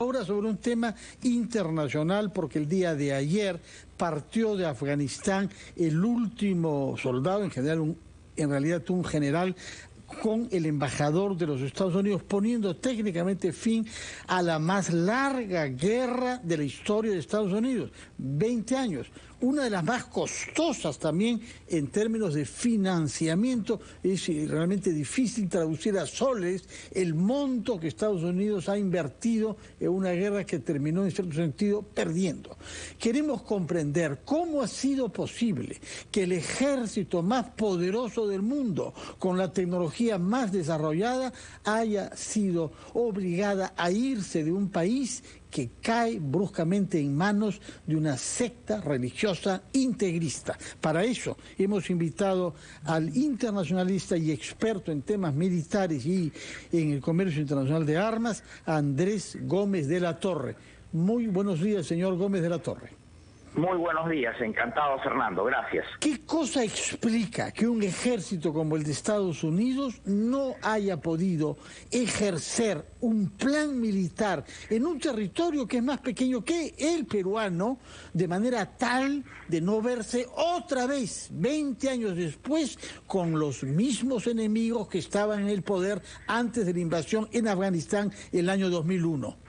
Ahora sobre un tema internacional, porque el día de ayer partió de Afganistán el último soldado, en realidad un general, con el embajador de los Estados Unidos, poniendo técnicamente fin a la más larga guerra de la historia de Estados Unidos, 20 años. Una de las más costosas también en términos de financiamiento. Es realmente difícil traducir a soles el monto que Estados Unidos ha invertido en una guerra que terminó en cierto sentido perdiendo. Queremos comprender cómo ha sido posible que el ejército más poderoso del mundo, con la tecnología más desarrollada, haya sido obligada a irse de un país que cae bruscamente en manos de una secta religiosa integrista. Para eso hemos invitado al internacionalista y experto en temas militares y en el comercio internacional de armas, a Andrés Gómez de la Torre. Muy buenos días, señor Gómez de la Torre. Muy buenos días, encantado, Fernando, gracias. ¿Qué cosa explica que un ejército como el de Estados Unidos no haya podido ejercer un plan militar en un territorio que es más pequeño que el peruano, de manera tal de no verse otra vez, 20 años después, con los mismos enemigos que estaban en el poder antes de la invasión en Afganistán el año 2001?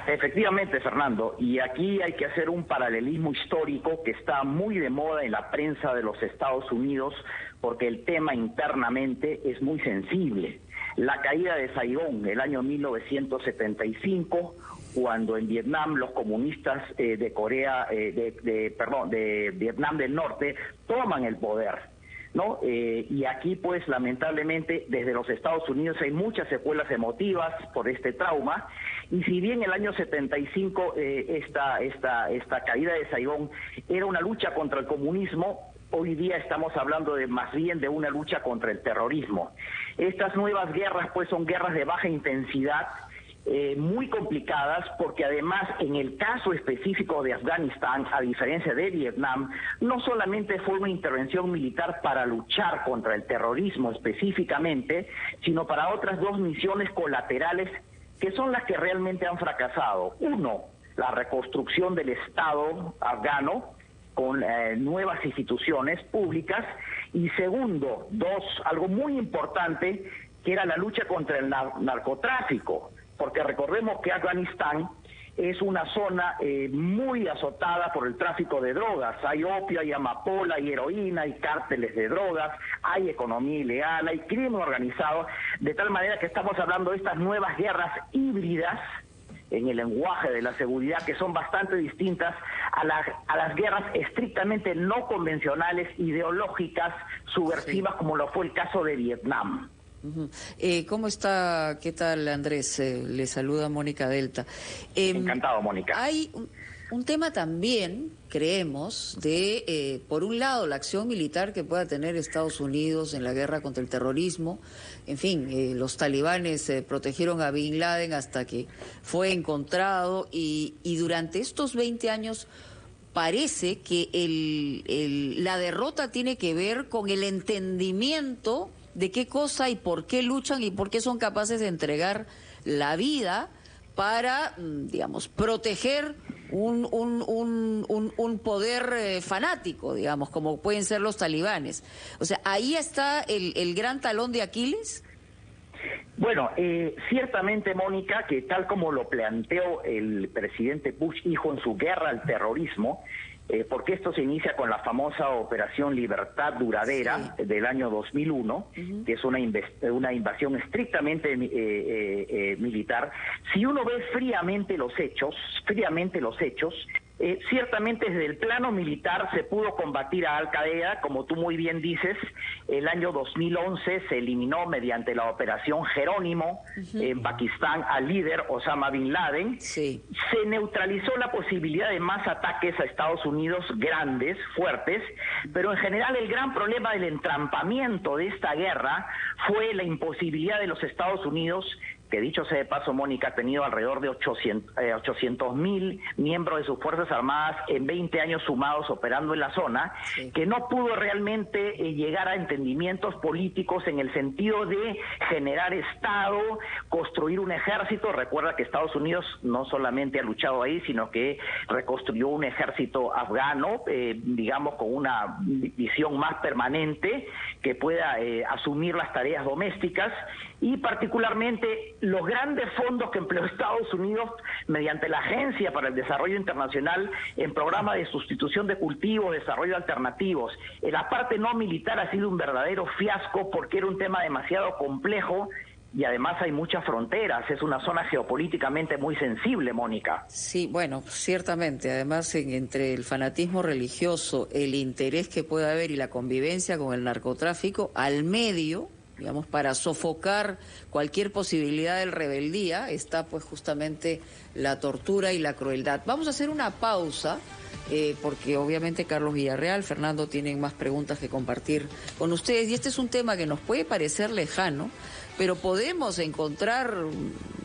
Efectivamente, Fernando, y aquí hay que hacer un paralelismo histórico que está muy de moda en la prensa de los Estados Unidos, porque el tema internamente es muy sensible. La caída de Saigón, el año 1975, cuando en Vietnam los comunistas de Vietnam del Norte toman el poder, ¿no? Y aquí, pues, lamentablemente, desde los Estados Unidos hay muchas secuelas emotivas por este trauma. Y si bien el año 75 esta caída de Saigón era una lucha contra el comunismo, hoy día estamos hablando más bien de una lucha contra el terrorismo. Estas nuevas guerras, pues, son guerras de baja intensidad, muy complicadas, porque además en el caso específico de Afganistán, a diferencia de Vietnam, no solamente fue una intervención militar para luchar contra el terrorismo específicamente, sino para otras dos misiones colaterales que son las que realmente han fracasado. Uno, la reconstrucción del Estado afgano con nuevas instituciones públicas, y segundo, algo muy importante, que era la lucha contra el narcotráfico, porque recordemos que Afganistán es una zona muy azotada por el tráfico de drogas. Hay opio, hay amapola, hay heroína, hay cárteles de drogas, hay economía ilegal, hay crimen organizado, de tal manera que estamos hablando de estas nuevas guerras híbridas en el lenguaje de la seguridad, que son bastante distintas a las guerras estrictamente no convencionales, ideológicas, subversivas, como lo fue el caso de Vietnam. ¿Cómo está? ¿Qué tal, Andrés? Le saluda Mónica Delta. Encantado, Mónica. Hay un tema también, creemos, de, por un lado, la acción militar que pueda tener Estados Unidos en la guerra contra el terrorismo. En fin, los talibanes protegieron a Bin Laden hasta que fue encontrado, y durante estos 20 años parece que la derrota tiene que ver con el entendimiento de qué cosa y por qué luchan y por qué son capaces de entregar la vida para, digamos, proteger un poder fanático, digamos, como pueden ser los talibanes. O sea, ahí está el gran talón de Aquiles. Bueno, ciertamente, Mónica, que tal como lo planteó el presidente Bush hijo en su guerra al terrorismo, porque esto se inicia con la famosa Operación Libertad Duradera, sí, del año 2001, que es una invasión estrictamente militar. Si uno ve fríamente los hechos, ciertamente desde el plano militar se pudo combatir a Al-Qaeda, como tú muy bien dices. El año 2011 se eliminó mediante la Operación Jerónimo en Pakistán al líder Osama Bin Laden. Sí. Se neutralizó la posibilidad de más ataques a Estados Unidos, grandes, fuertes, pero en general el gran problema del entrampamiento de esta guerra fue la imposibilidad de los Estados Unidos que dicho sea de paso, Mónica, ha tenido alrededor de 800.000 miembros de sus Fuerzas Armadas en 20 años sumados operando en la zona, sí, que no pudo realmente llegar a entendimientos políticos en el sentido de generar Estado, construir un ejército. Recuerda que Estados Unidos no solamente ha luchado ahí, sino que reconstruyó un ejército afgano, digamos, con una visión más permanente, que pueda asumir las tareas domésticas, y particularmente los grandes fondos que empleó Estados Unidos mediante la Agencia para el Desarrollo Internacional en programas de sustitución de cultivos, desarrollo alternativos. En la parte no militar ha sido un verdadero fiasco porque era un tema demasiado complejo y además hay muchas fronteras, es una zona geopolíticamente muy sensible, Mónica. Sí, bueno, ciertamente, además entre el fanatismo religioso, el interés que puede haber y la convivencia con el narcotráfico, al medio, digamos, para sofocar cualquier posibilidad de rebeldía, está pues justamente la tortura y la crueldad. Vamos a hacer una pausa, porque obviamente Carlos Villarreal, Fernando tienen más preguntas que compartir con ustedes, y este es un tema que nos puede parecer lejano, pero podemos encontrar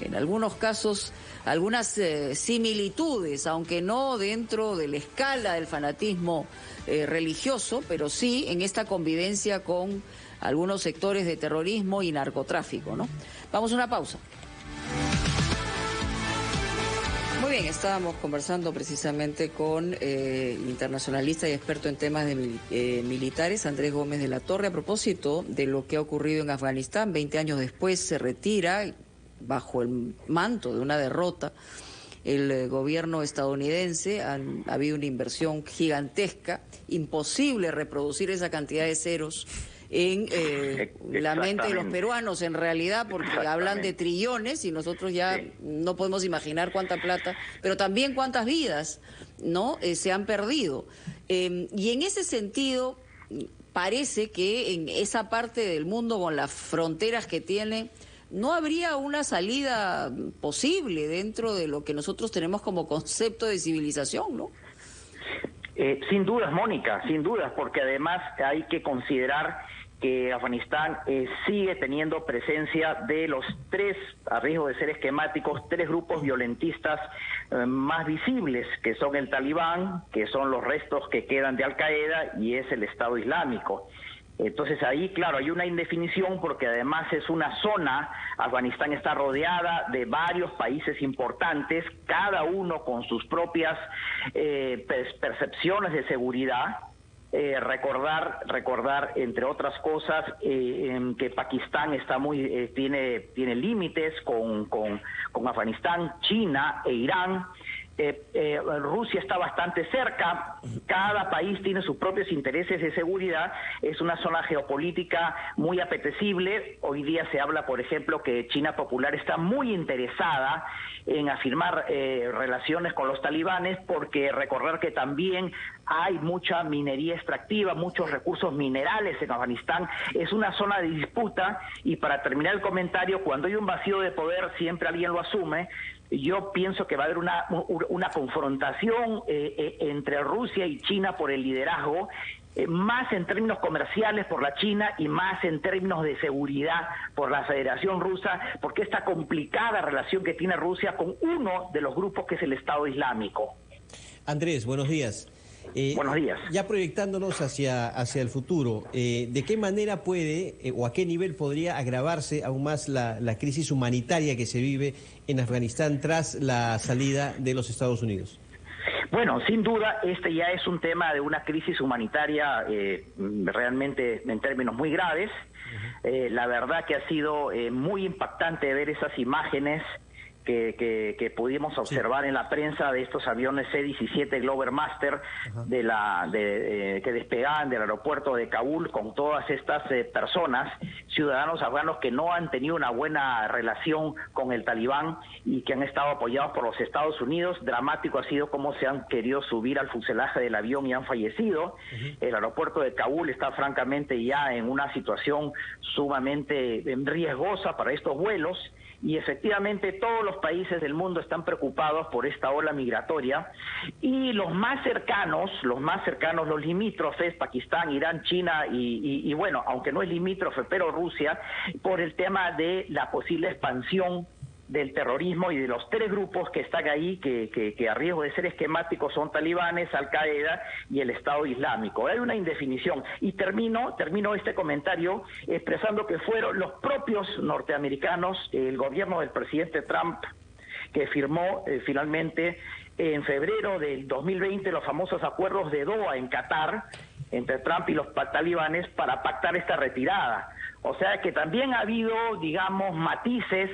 en algunos casos algunas similitudes, aunque no dentro de la escala del fanatismo religioso, pero sí en esta convivencia con algunos sectores de terrorismo y narcotráfico, ¿no? Vamos a una pausa. Muy bien, estábamos conversando precisamente con internacionalista y experto en temas de militares, Andrés Gómez de la Torre, a propósito de lo que ha ocurrido en Afganistán. 20 años después se retira bajo el manto de una derrota el gobierno estadounidense. Ha habido una inversión gigantesca, imposible reproducir esa cantidad de ceros en la mente de los peruanos, en realidad, porque hablan de trillones y nosotros ya no podemos imaginar cuánta plata, pero también cuántas vidas, ¿no? Se han perdido. Y en ese sentido, parece que en esa parte del mundo, con las fronteras que tiene, no habría una salida posible dentro de lo que nosotros tenemos como concepto de civilización, ¿no? Sin dudas, Mónica, sin dudas, porque además hay que considerar que Afganistán sigue teniendo presencia de los tres, a riesgo de ser esquemáticos, tres grupos violentistas más visibles, que son el Talibán, que son los restos que quedan de Al-Qaeda, y es el Estado Islámico. Entonces ahí, claro, hay una indefinición porque además es una zona, Afganistán está rodeada de varios países importantes, cada uno con sus propias percepciones de seguridad. Recordar, entre otras cosas, que Pakistán está tiene límites con Afganistán, China e Irán. Rusia está bastante cerca, cada país tiene sus propios intereses de seguridad, es una zona geopolítica muy apetecible. Hoy día se habla, por ejemplo, que China Popular está muy interesada en afirmar relaciones con los talibanes, porque recordar que también hay mucha minería extractiva, muchos recursos minerales en Afganistán, es una zona de disputa. Y para terminar el comentario, cuando hay un vacío de poder siempre alguien lo asume. Yo pienso que va a haber una confrontación entre Rusia y China por el liderazgo, más en términos comerciales por la China y más en términos de seguridad por la Federación Rusa, porque esta complicada relación que tiene Rusia con uno de los grupos que es el Estado Islámico. Andrés, buenos días. Buenos días. Ya proyectándonos hacia el futuro, ¿de qué manera puede o a qué nivel podría agravarse aún más la crisis humanitaria que se vive en Afganistán tras la salida de los Estados Unidos? Bueno, sin duda, este ya es un tema de una crisis humanitaria realmente en términos muy graves. La verdad que ha sido muy impactante ver esas imágenes que pudimos observar en la prensa de estos aviones C-17 Globemaster que despegaban del aeropuerto de Kabul con todas estas personas, ciudadanos afganos que no han tenido una buena relación con el Talibán y que han estado apoyados por los Estados Unidos. Dramático ha sido cómo se han querido subir al fuselaje del avión y han fallecido. El aeropuerto de Kabul está francamente ya en una situación sumamente riesgosa para estos vuelos. Y efectivamente todos los países del mundo están preocupados por esta ola migratoria, y los más cercanos, los limítrofes, Pakistán, Irán, China y bueno, aunque no es limítrofe, pero Rusia, por el tema de la posible expansión del terrorismo y de los tres grupos que están ahí, que a riesgo de ser esquemáticos son talibanes, Al-Qaeda y el Estado Islámico. Hay una indefinición. Y termino este comentario expresando que fueron los propios norteamericanos, el gobierno del presidente Trump, que firmó finalmente en febrero del 2020 los famosos acuerdos de Doha en Qatar, entre Trump y los talibanes, para pactar esta retirada. O sea que también ha habido, digamos, matices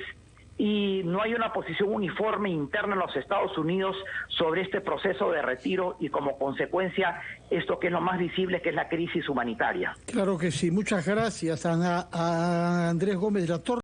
y no hay una posición uniforme interna en los Estados Unidos sobre este proceso de retiro y como consecuencia esto que es lo más visible, que es la crisis humanitaria. Claro que sí. Muchas gracias a Andrés Gómez de la Torre.